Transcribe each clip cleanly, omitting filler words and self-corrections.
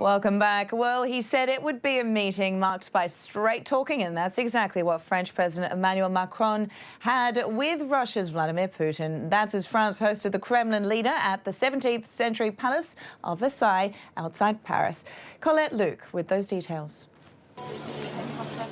Welcome back. Well, he said it would be a meeting marked by straight talking, and that's exactly what French President Emmanuel Macron had with Russia's Vladimir Putin. That's as France hosted the Kremlin leader at the 17th century Palace of Versailles outside Paris. Colette Luke with those details.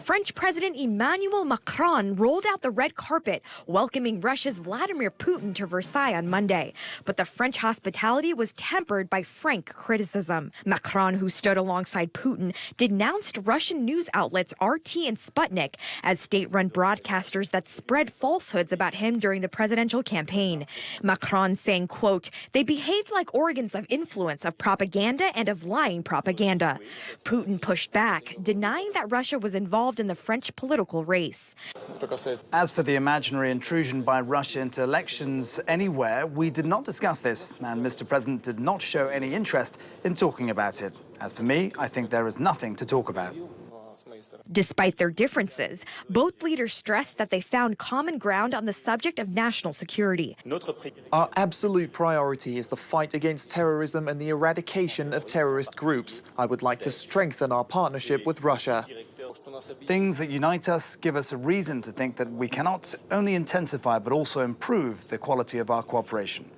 French President Emmanuel Macron rolled out the red carpet, welcoming Russia's Vladimir Putin to Versailles on Monday. But the French hospitality was tempered by frank criticism. Macron, who stood alongside Putin, denounced Russian news outlets RT and Sputnik as state-run broadcasters that spread falsehoods about him during the presidential campaign. Macron saying, quote, "They behaved like organs of influence of propaganda and of lying propaganda." Putin pushed back, denying that Russia was involved in the French political race. As for the imaginary intrusion by Russia into elections anywhere, we did not discuss this, and Mr. President did not show any interest in talking about it. As for me, I think there is nothing to talk about. Despite their differences, both leaders stressed that they found common ground on the subject of national security. Our absolute priority is the fight against terrorism and the eradication of terrorist groups. I would like to strengthen our partnership with Russia. Things that unite us give us a reason to think that we cannot only intensify but also improve the quality of our cooperation.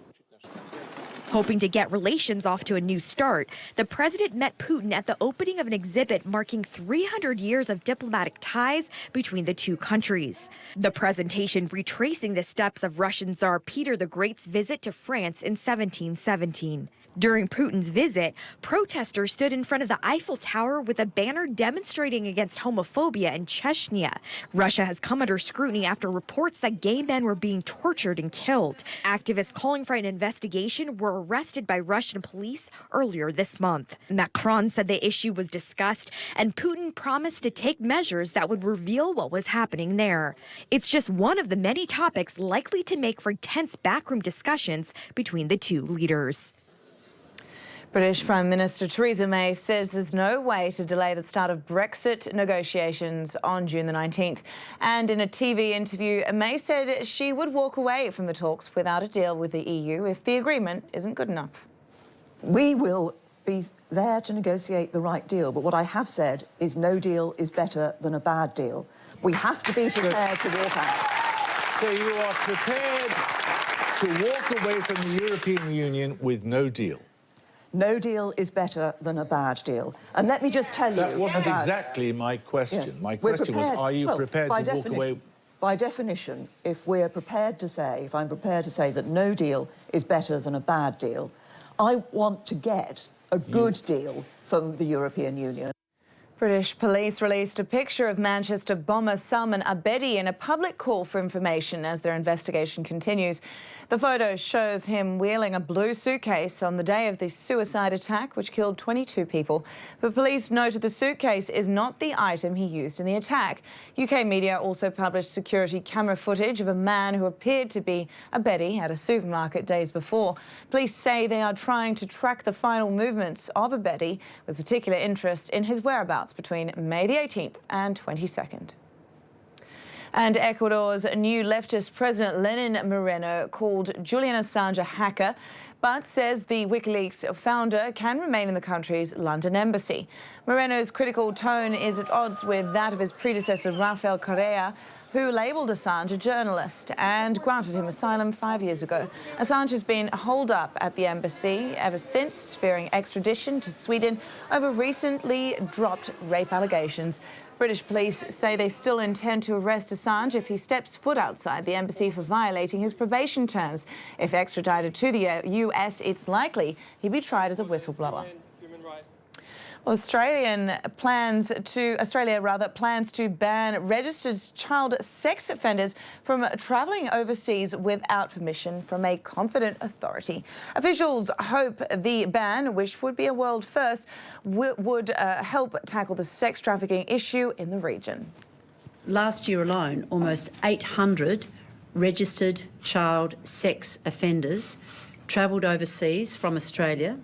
Hoping to get relations off to a new start, the president met Putin at the opening of an exhibit marking 300 years of diplomatic ties between the two countries. The presentation retracing the steps of Russian Tsar Peter the Great's visit to France in 1717. During Putin's visit, protesters stood in front of the Eiffel Tower with a banner demonstrating against homophobia in Chechnya. Russia has come under scrutiny after reports that gay men were being tortured and killed. Activists calling for an investigation were arrested by Russian police earlier this month. Macron said the issue was discussed, and Putin promised to take measures that would reveal what was happening there. It's just one of the many topics likely to make for tense backroom discussions between the two leaders. British Prime Minister Theresa May says there's no way to delay the start of Brexit negotiations on June the 19th. And in a TV interview, May said she would walk away from the talks without a deal with the EU if the agreement isn't good enough. We will be there to negotiate the right deal, but what I have said is no deal is better than a bad deal. We have to be prepared to walk out. So you are prepared to walk away from the European Union with no deal? No deal is better than a bad deal. And let me just tell you... That wasn't exactly my question. Yes, my question was, are you prepared to walk away? By definition, if I'm prepared to say that no deal is better than a bad deal, I want to get a good deal from the European Union. British police released a picture of Manchester bomber Salman Abedi in a public call for information as their investigation continues. The photo shows him wheeling a blue suitcase on the day of the suicide attack, which killed 22 people. But police noted the suitcase is not the item he used in the attack. UK media also published security camera footage of a man who appeared to be Abedi at a supermarket days before. Police say they are trying to track the final movements of Abedi, with particular interest in his whereabouts between May the 18th and 22nd. And Ecuador's new leftist president, Lenin Moreno, called Julian Assange a hacker, but says the WikiLeaks founder can remain in the country's London embassy. Moreno's critical tone is at odds with that of his predecessor, Rafael Correa, who labelled Assange a journalist and granted him asylum 5 years ago. Assange has been holed up at the embassy ever since, fearing extradition to Sweden over recently dropped rape allegations. British police say they still intend to arrest Assange if he steps foot outside the embassy for violating his probation terms. If extradited to the US, it's likely he'd be tried as a whistleblower. Well, Australia plans to ban registered child sex offenders from travelling overseas without permission from a competent authority. Officials hope the ban, which would be a world first, would help tackle the sex trafficking issue in the region. Last year alone, almost 800 registered child sex offenders travelled overseas from Australia,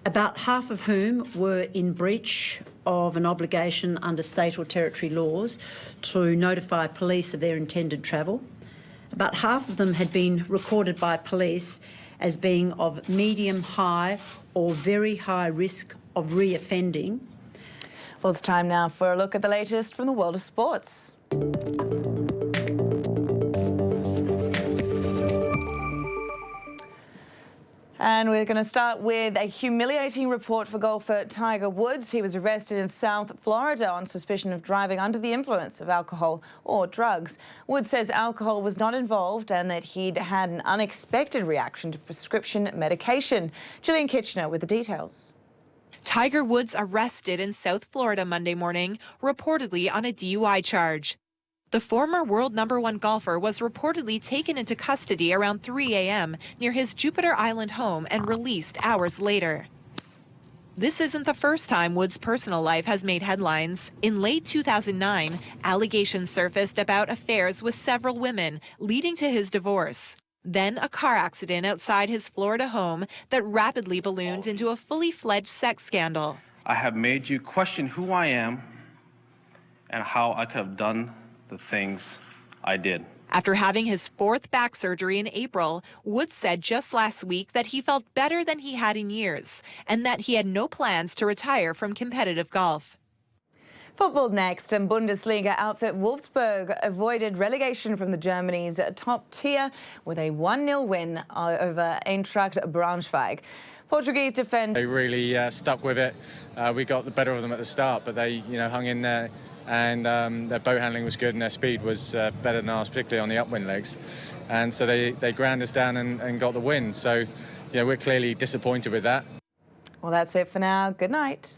about half of whom were in breach of an obligation under state or territory laws to notify police of their intended travel. About half of them had been recorded by police as being of medium, high or very high risk of reoffending. Well, it's time now for a look at the latest from the world of sports. And we're going to start with a humiliating report for golfer Tiger Woods. He was arrested in South Florida on suspicion of driving under the influence of alcohol or drugs. Woods says alcohol was not involved and that he'd had an unexpected reaction to prescription medication. Gillian Kitchener with the details. Tiger Woods arrested in South Florida Monday morning, reportedly on a DUI charge. The former world #1 golfer was reportedly taken into custody around 3 a.m. near his Jupiter Island home and released hours later. This isn't the first time Woods' personal life has made headlines. In late 2009, allegations surfaced about affairs with several women, leading to his divorce. Then a car accident outside his Florida home that rapidly ballooned into a fully fledged sex scandal. I have made you question who I am and how I could have done the things I did. After having his 4th back surgery in April, Woods said just last week that he felt better than he had in years and that he had no plans to retire from competitive golf. Football next, and Bundesliga outfit Wolfsburg avoided relegation from the Germany's top tier with a 1-0 win over Eintracht Braunschweig. Portuguese defender. They really stuck with it. We got the better of them at the start, but they, hung in there, and their boat handling was good and their speed was better than ours, particularly on the upwind legs. And so they ground us down and got the win. So, we're clearly disappointed with that. Well, that's it for now. Good night.